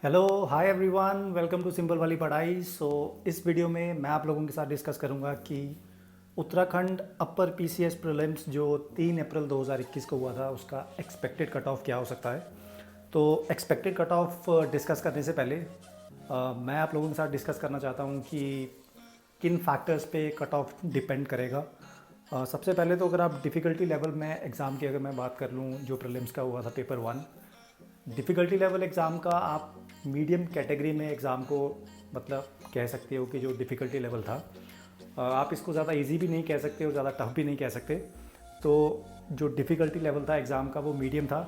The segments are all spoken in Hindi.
Hello hi everyone, welcome to simple वाली पढ़ाई। इस वीडियो में मैं आप लोगों के साथ डिस्कस करूंगा कि उत्तराखंड अपर पीसीएस प्रीलिम्स जो 3 अप्रैल 2021 को हुआ था उसका एक्सपेक्टेड कट ऑफ क्या हो सकता है। तो एक्सपेक्टेड कट ऑफ डिस्कस करने से पहले मैं आप लोगों के साथ डिस्कस करना चाहता हूं कि किन फैक्टर्स पे कट ऑफ डिपेंड करेगा। सबसे पहले तो अगर आप डिफ़िकल्टी लेवल में एग्ज़ाम की अगर मैं बात कर लूँ, जो प्रीलिम्स का हुआ था पेपर 1, डिफ़िकल्टी लेवल एग्ज़ाम का आप मीडियम कैटेगरी में एग्ज़ाम को मतलब कह सकते हो कि जो डिफ़िकल्टी लेवल था, आप इसको ज़्यादा इजी भी नहीं कह सकते और ज़्यादा टफ भी नहीं कह सकते। तो जो डिफ़िकल्टी लेवल था एग्ज़ाम का वो मीडियम था।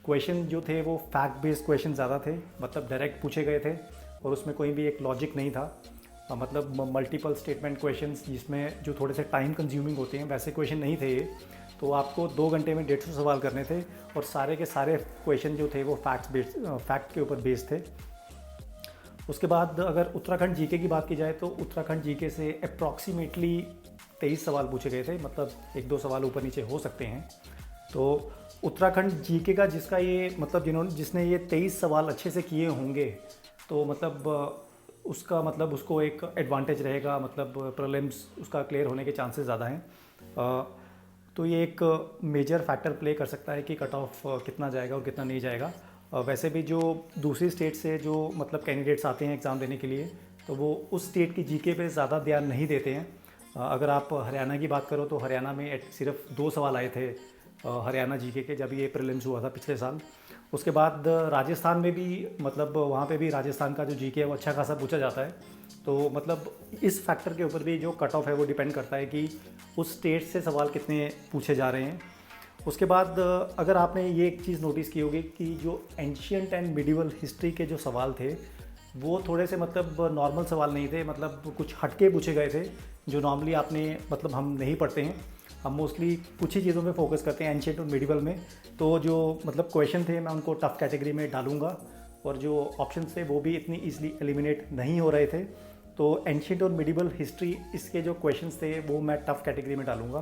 क्वेश्चन जो थे वो फैक्ट बेस्ड क्वेश्चन ज़्यादा थे, मतलब डायरेक्ट पूछे गए थे और उसमें कोई भी एक लॉजिक नहीं था। मतलब मल्टीपल स्टेटमेंट क्वेश्चंस जिसमें जो थोड़े से टाइम कंज्यूमिंग होते हैं वैसे क्वेश्चन नहीं थे ये। तो आपको 2 घंटे में 150 सवाल करने थे और सारे के सारे क्वेश्चन जो थे वो फैक्ट के ऊपर बेस्ड थे। उसके बाद अगर उत्तराखंड जीके की बात की जाए तो उत्तराखंड जीके से अप्रॉक्सीमेटली 23 सवाल पूछे गए थे, मतलब 1-2 सवाल ऊपर नीचे हो सकते हैं। तो उत्तराखंड जीके का जिसका ये मतलब जिसने ये 23 सवाल अच्छे से किए होंगे तो मतलब उसका मतलब उसको एक एडवांटेज रहेगा, मतलब प्रीलिम्स उसका क्लियर होने के चांसेस ज़्यादा हैं। तो ये एक मेजर फैक्टर प्ले कर सकता है कि कट ऑफ कितना जाएगा और कितना नहीं जाएगा। वैसे भी जो दूसरी स्टेट से जो मतलब कैंडिडेट्स आते हैं एग्ज़ाम देने के लिए, तो वो उस स्टेट की जीके पे ज़्यादा ध्यान नहीं देते हैं। अगर आप हरियाणा की बात करो तो हरियाणा में सिर्फ 2 सवाल आए थे हरियाणा जीके के, जब ये प्रीलिम्स हुआ था पिछले साल। उसके बाद राजस्थान में भी मतलब वहाँ पे भी राजस्थान का जो जीके है वो अच्छा खासा पूछा जाता है। तो मतलब इस फैक्टर के ऊपर भी जो कट ऑफ है वो डिपेंड करता है कि उस स्टेट से सवाल कितने पूछे जा रहे हैं। उसके बाद अगर आपने ये एक चीज़ नोटिस की होगी कि जो एंशियंट एंड मिडिवल हिस्ट्री के जो सवाल थे वो थोड़े से मतलब नॉर्मल सवाल नहीं थे, मतलब कुछ हटके पूछे गए थे जो नॉर्मली आपने मतलब हम नहीं पढ़ते हैं। हम मोस्टली कुछ ही चीज़ों में फोकस करते हैं एंशियंट और मिडिवल में। तो जो मतलब क्वेश्चन थे मैं उनको टफ कैटेगरी में डालूंगा और जो ऑप्शन थे वो भी इतनी ईजिली एलिमिनेट नहीं हो रहे थे। तो एंशियंट और मिडिवल हिस्ट्री इसके जो क्वेश्चंस थे वो मैं टफ कैटेगरी में डालूंगा।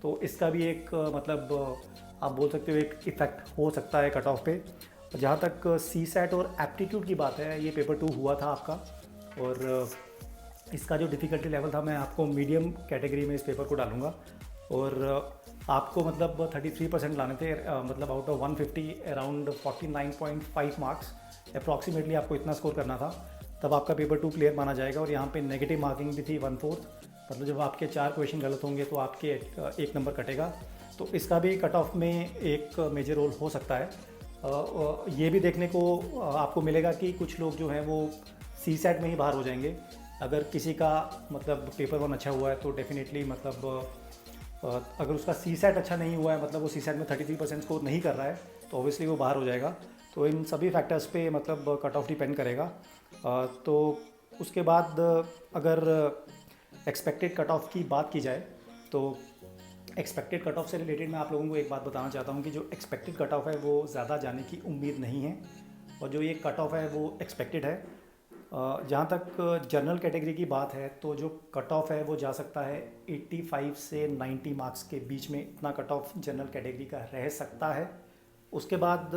तो इसका भी एक मतलब आप बोल सकते हो एक इफ़ेक्ट हो सकता है कट ऑफ पे। जहाँ तक सी सैट और एप्टीट्यूड की बात है, ये पेपर 2 हुआ था आपका और इसका जो डिफ़िकल्टी लेवल था मैं आपको मीडियम कैटेगरी में इस पेपर को डालूंगा। और आपको मतलब 33% लाने थे, मतलब out of 150 around 49.5 marks approximately आपको इतना स्कोर करना था, तब आपका पेपर 2 क्लियर माना जाएगा। और यहाँ पे नेगेटिव मार्किंग भी थी 1/4, मतलब जब आपके 4 क्वेश्चन गलत होंगे तो आपके 1 नंबर कटेगा। तो इसका भी कट ऑफ में एक मेजर रोल हो सकता है। ये भी देखने को आपको मिलेगा कि कुछ लोग जो हैं वो सी सैट में ही बाहर हो जाएंगे। अगर किसी का मतलब पेपर 1 अच्छा हुआ है तो डेफिनेटली मतलब अगर उसका सी सैट अच्छा नहीं हुआ है, मतलब वो सी सैट में 33% स्कोर नहीं कर रहा है, तो ऑब्वियसली वो बाहर हो जाएगा। तो इन सभी फैक्टर्स पे मतलब कट ऑफ डिपेंड करेगा। तो उसके बाद अगर एक्सपेक्टेड कट ऑफ की बात की जाए तो एक्सपेक्टेड कट ऑफ से रिलेटेड मैं आप लोगों को एक बात बताना चाहता हूँ कि जो एक्सपेक्टेड कट ऑफ है वो ज़्यादा जाने की उम्मीद नहीं है और जो ये कट ऑफ है वो एक्सपेक्टेड है। जहाँ तक जनरल कैटेगरी की बात है तो जो कट ऑफ है वो जा सकता है 85 से 90 मार्क्स के बीच में, इतना कट ऑफ जनरल कैटेगरी का रह सकता है। उसके बाद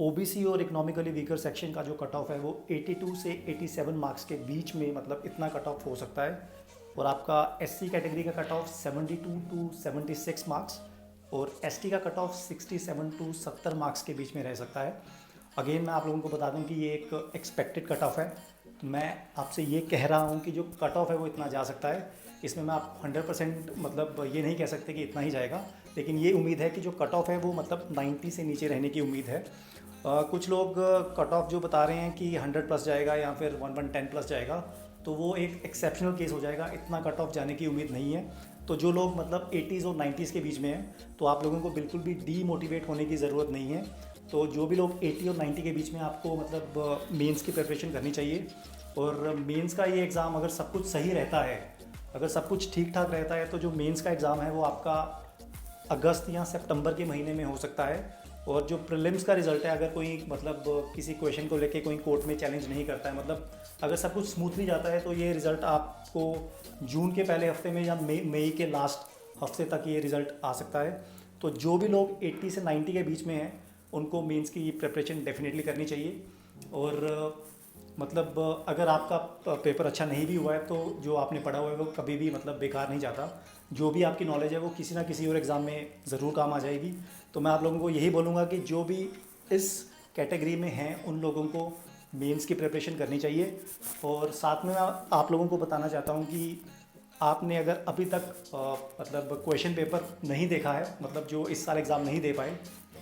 ओबीसी और इकोनॉमिकली वीकर सेक्शन का जो कट ऑफ है वो 82 से 87 मार्क्स के बीच में, मतलब इतना कट ऑफ हो सकता है। और आपका एससी कैटेगरी का कट ऑफ 72 टू 76 मार्क्स और एसटी का कट ऑफ 67 टू 70 मार्क्स के बीच में रह सकता है। अगेन मैं आप लोगों को बता दूं कि ये एक एक्सपेक्टेड कट ऑफ है, तो मैं आपसे ये कह रहा हूँ कि जो कट ऑफ है वो इतना जा सकता है। इसमें मैं आप 100% मतलब ये नहीं कह सकते कि इतना ही जाएगा, लेकिन ये उम्मीद है कि जो कट ऑफ है वो मतलब 90 से नीचे रहने की उम्मीद है। कुछ लोग कट ऑफ जो बता रहे हैं कि 100 प्लस जाएगा या फिर 110 प्लस जाएगा, तो वो एक एक्सेप्शनल केस हो जाएगा, इतना कट ऑफ जाने की उम्मीद नहीं है। तो जो लोग मतलब 80s और 90s के बीच में हैं तो आप लोगों को बिल्कुल भी डीमोटिवेट होने की ज़रूरत नहीं है। तो जो भी लोग 80 और 90 के बीच में, आपको मतलब मेंस की प्रिपरेशन करनी चाहिए। और मेंस का ये एग्ज़ाम अगर सब कुछ सही रहता है, अगर सब कुछ ठीक ठाक रहता है, तो जो मेंस का एग्ज़ाम है वो आपका अगस्त या सितंबर के महीने में हो सकता है। और जो प्रीलिम्स का रिजल्ट है, अगर कोई मतलब किसी क्वेश्चन को लेके कोई कोर्ट में चैलेंज नहीं करता है, मतलब अगर सब कुछ स्मूथली जाता है, तो ये रिज़ल्ट आपको जून के पहले हफ्ते में या मई के लास्ट हफ्ते तक ये रिज़ल्ट आ सकता है। तो जो भी लोग 80 से 90 के बीच में हैं उनको मेंस की प्रिपरेशन डेफिनेटली करनी चाहिए। और मतलब अगर आपका पेपर अच्छा नहीं भी हुआ है तो जो आपने पढ़ा हुआ है वो कभी भी मतलब बेकार नहीं जाता। जो भी आपकी नॉलेज है वो किसी ना किसी और एग्ज़ाम में ज़रूर काम आ जाएगी। तो मैं आप लोगों को यही बोलूँगा कि जो भी इस कैटेगरी में हैं उन लोगों को मेंस की प्रिपरेशन करनी चाहिए। और साथ में मैं आप लोगों को बताना चाहता हूँ कि आपने अगर अभी तक मतलब क्वेश्चन पेपर नहीं देखा है, मतलब जो इस साल एग्ज़ाम नहीं दे पाए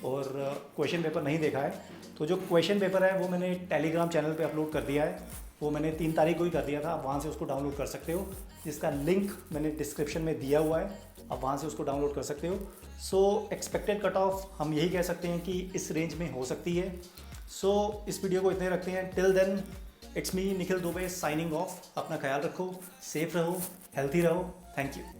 और क्वेश्चन पेपर नहीं देखा है, तो जो क्वेश्चन पेपर है वो मैंने टेलीग्राम चैनल पे अपलोड कर दिया है। वो मैंने 3 तारीख को ही कर दिया था, आप वहाँ से उसको डाउनलोड कर सकते हो, जिसका लिंक मैंने डिस्क्रिप्शन में दिया हुआ है, आप वहाँ से उसको डाउनलोड कर सकते हो। सो एक्सपेक्टेड कट ऑफ हम यही कह सकते हैं कि इस रेंज में हो सकती है। सो इस वीडियो को इतने रखते हैं। Till then it's me Nikhil Dubey signing off. अपना ख्याल रखो, सेफ रहो, हेल्थी रहो। Thank you.